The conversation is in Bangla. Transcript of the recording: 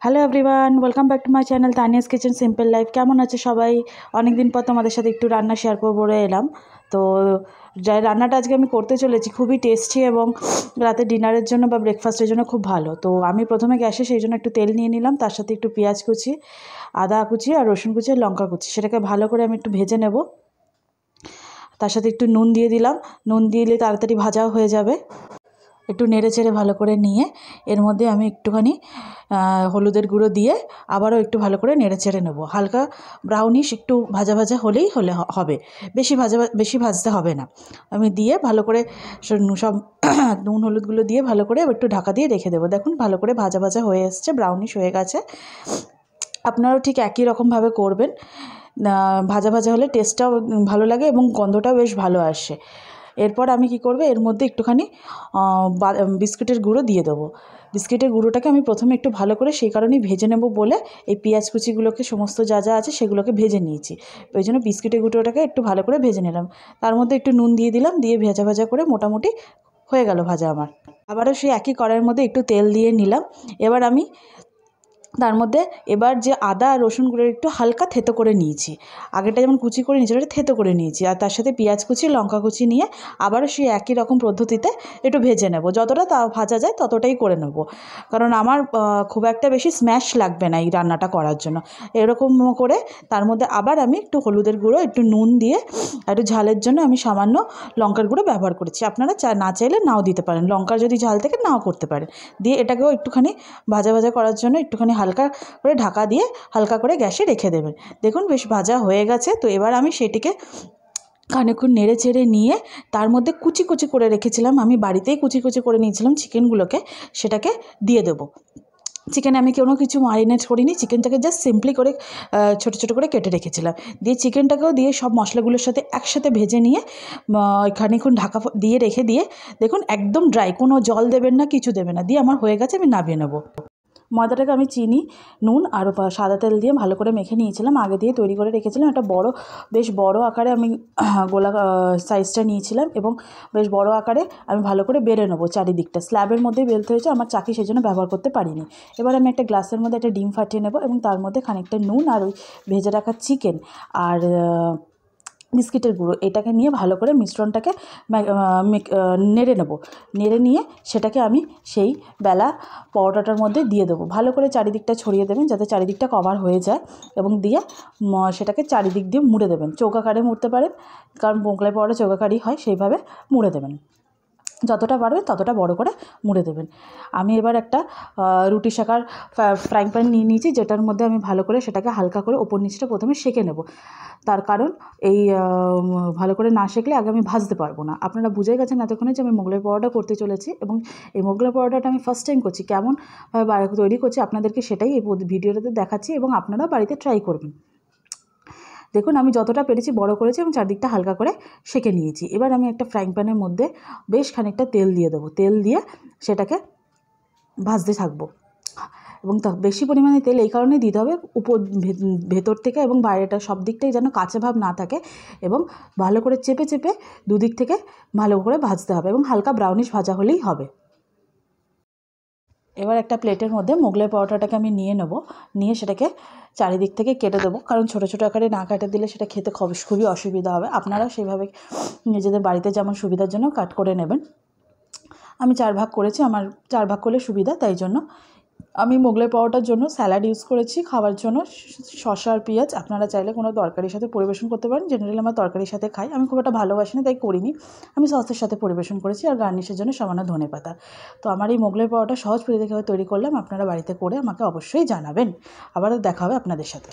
Hello everyone, welcome back to my channel Tania's kitchen simple life. কেমন আছে সবাই? অনেক দিন পর তোমাদের সাথে একটু রান্না শেয়ার করবো বলে এলাম। তো রান্নাটা আজকে আমি করতে চলেছি, খুবই টেস্টি এবং রাতে ডিনারের জন্য বা ব্রেকফাস্টের জন্য খুব ভালো। তো আমি প্রথমে গ্যাসে সেই জন্য একটু তেল নিয়ে নিলাম, তার সাথে একটু পেঁয়াজ কুচি, আদা কুচি আর রসুন কুচি আর লঙ্কা কুচি, সেটাকে ভালো করে আমি একটু ভেজে নেব। তার সাথে একটু নুন দিয়ে দিলাম, নুন দিলে তাড়াতাড়ি ভাজাও হয়ে যাবে। একটু নেড়ে চেড়ে ভালো করে নিয়ে এর মধ্যে আমি একটুখানি হলুদের গুঁড়ো দিয়ে আবারও একটু ভালো করে নেড়ে চেড়ে নেবো। হালকা ব্রাউনিশ একটু ভাজা ভাজা হলেই হবে, বেশি ভাজতে হবে না। আমি দিয়ে ভালো করে সব নুন হলুদগুলো দিয়ে ভালো করে একটু ঢাকা দিয়ে রেখে দেবো। দেখুন ভালো করে ভাজা ভাজা হয়ে এসছে, ব্রাউনিশ হয়ে গেছে। আপনারাও ঠিক একই রকমভাবে করবেন। ভাজা ভাজা হলে টেস্টটাও ভালো লাগে এবং গন্ধটাও বেশ ভালো আসে। এরপর আমি কি করব, এর মধ্যে একটুখানি বিস্কুটের গুঁড়ো দিয়ে দেবো। বিস্কুটের গুঁড়োটাকে আমি প্রথমে একটু ভালো করে সেই কারণেই ভেজে নেব বলে এই পেঁয়াজ কুচিগুলোকে সমস্ত যা যা আছে সেগুলোকে ভেজে নিয়েছি। ওই জন্য বিস্কুটের গুঁড়োটাকে একটু ভালো করে ভেজে নিলাম। তার মধ্যে একটু নুন দিয়ে দিলাম, দিয়ে ভাজা ভাজা করে মোটামুটি হয়ে গেল ভাজা আমার। আবারও সেই একই কড়াইয়ের মধ্যে একটু তেল দিয়ে নিলাম। এবার আমি তার মধ্যে যে আদা আর রসুনগুলো একটু হালকা থেতো করে নিয়েছি, আগেরটা যেমন কুচি করে নিয়েছি ওটা থেতো করে নিয়েছি, আর তার সাথে পেঁয়াজ কুচি লঙ্কা কুচি নিয়ে আবারও সেই একই রকম পদ্ধতিতে একটু ভেজে নেব। যতটা তা ভাজা যায় ততটাই করে নেব, কারণ আমার খুব একটা বেশি স্ম্যাশ লাগবে না এই রান্নাটা করার জন্য। এরকম করে তার মধ্যে আবার আমি একটু হলুদের গুঁড়ো, একটু নুন দিয়ে একটু ঝালের জন্য আমি সামান্য লঙ্কার গুঁড়ো ব্যবহার করেছি। আপনারা না চাইলে নাও দিতে পারেন, লঙ্কার যদি ঝাল থেকে নাও করতে পারেন। দিয়ে এটাকেও একটুখানি ভাজা ভাজা করার জন্য একটুখানি হালকা করে ঢাকা দিয়ে হালকা করে গ্যাসে রেখে দেবেন। দেখুন বেশ ভাজা হয়ে গেছে। তো এবার আমি সেটিকে খানিকক্ষণ নেড়ে চেড়ে নিয়ে তার মধ্যে কুচি কুচি করে রেখেছিলাম, আমি বাড়িতেই কুচি কুচি করে নিয়েছিলাম চিকেনগুলোকে, সেটাকে দিয়ে দেবো। চিকেনে আমি কোনো কিছু ম্যারিনেট করিনি, চিকেনটাকে জাস্ট সিম্পলি করে ছোটো ছোটো করে কেটে রেখেছিলাম। দিয়ে চিকেনটাকেও দিয়ে সব মশলাগুলোর সাথে একসাথে ভেজে নিয়ে খানিকক্ষণ ঢাকা দিয়ে রেখে দিয়ে দেখুন একদম ড্রাই, কোনো জল দেবেন না, কিছু দেবেন না। দিয়ে আমার হয়ে গেছে, আমি নামিয়ে নেবো। ময়দাটাকে আমি চিনি, নুন আর সাদা তেল দিয়ে ভালো করে মেখে নিয়েছিলাম, আগে দিয়ে তৈরি করে রেখেছিলাম। একটা বেশ বড় আকারে আমি গোলা সাইজটা নিয়েছিলাম এবং বেশ বড় আকারে আমি ভালো করে বেলে নেবো চারিদিকটা। স্ল্যাবের মধ্যে বেলতে হয়েছে, আমার চাকি সেই জন্য ব্যবহার করতে পারিনি। এবার আমি একটা গ্লাসের মধ্যে একটা ডিম ফাটিয়ে নেবো এবং তার মধ্যে খানিকটা নুন আর ওই ভেজে রাখা চিকেন আর বিস্কিটের গুঁড়ো এটাকে নিয়ে ভালো করে মিশ্রণটাকে নেড়ে নেব। নেড়ে নিয়ে সেটাকে আমি সেই বেলা পরোটাটার মধ্যে দিয়ে দেবো। ভালো করে চারিদিকটা ছড়িয়ে দেবেন যাতে চারিদিকটা কভার হয়ে যায়, এবং দিয়ে সেটাকে চারিদিক দিয়ে মুড়ে দেবেন। চৌকাকারে মুড়তে পারেন, কারণ মোগলাই পরোটা চৌকাকারই হয়, সেইভাবে মুড়ে দেবেন। যতটা পারবেন ততটা বড় করে মুড়ে দেবেন। আমি এবার একটা রুটি সেকার ফ্রাইং প্যান নিয়ে নিয়েছি, যেটার মধ্যে আমি ভালো করে সেটাকে হালকা করে ওপর নিচটা প্রথমে সেঁকে নেব। তার কারণ এই ভালো করে না সেঁকলে আগে আমি ভাজতে পারবো না। আপনারা বুঝে গেছেন এতক্ষণে যে আমি মোগলাই পরোটা করতে চলেছি, এবং এই মোগলাই পরোটাটা আমি ফার্স্ট টাইম করছি। কেমন তৈরি করছি আপনাদেরকে সেটাই এই ভিডিওটাতে দেখাচ্ছি, এবং আপনারা বাড়িতে ট্রাই করবেন। দেখুন আমি যতটা পেরেছি বড় করেছি এবং চারদিকটা হালকা করে সেঁকে নিয়েছি। এবার আমি একটা ফ্রাইং প্যানের মধ্যে বেশ খানিকটা তেল দিয়ে দেবো। তেল দিয়ে সেটাকে ভাজতে থাকবো, এবং বেশি পরিমাণে তেল এই কারণেই দিতে হবে, ভেতর থেকে এবং বাইরেটা সব দিকটাই যেন কাঁচা ভাব না থাকে, এবং ভালো করে চেপে চেপে দুদিক থেকে ভালো করে ভাজতে হবে, এবং হালকা ব্রাউনিশ ভাজা হলেই হবে। এবার একটা প্লেটের মধ্যে মোগলাই পরোটাটাকে আমি নিয়ে নেব, নিয়ে সেটাকে চারিদিক থেকে কেটে দেবো, কারণ ছোটো ছোটো আকারে না কেটে দিলে সেটা খেতে খুবই অসুবিধা হবে। আপনারা সেইভাবে নিজেদের বাড়িতে যেমন সুবিধার জন্য কাট করে নেবেন। আমি 4 ভাগ করেছি, আমার 4 ভাগ করলে সুবিধা, তাই জন্য আমি মোগলাই পরোটার জন্য স্যালাড ইউজ করেছি খাওয়ার জন্য, শসা আর পেঁয়াজ। আপনারা চাইলে কোনো তরকারির সাথে পরিবেশন করতে পারেন। জেনারেলি আমরা তরকারির সাথে খাই, আমি খুব একটা ভালোবাসি না তাই করিনি। আমি সসের সাথে পরিবেশন করেছি, আর গার্নিশের জন্য সামান্য ধনেপাতা। তো আমার এই মোগলাই পরোটা সহজ পদ্ধতিতে তৈরি করলাম, আপনারা বাড়িতে করে আমাকে অবশ্যই জানাবেন। আবারও দেখা হবে আপনাদের সাথে।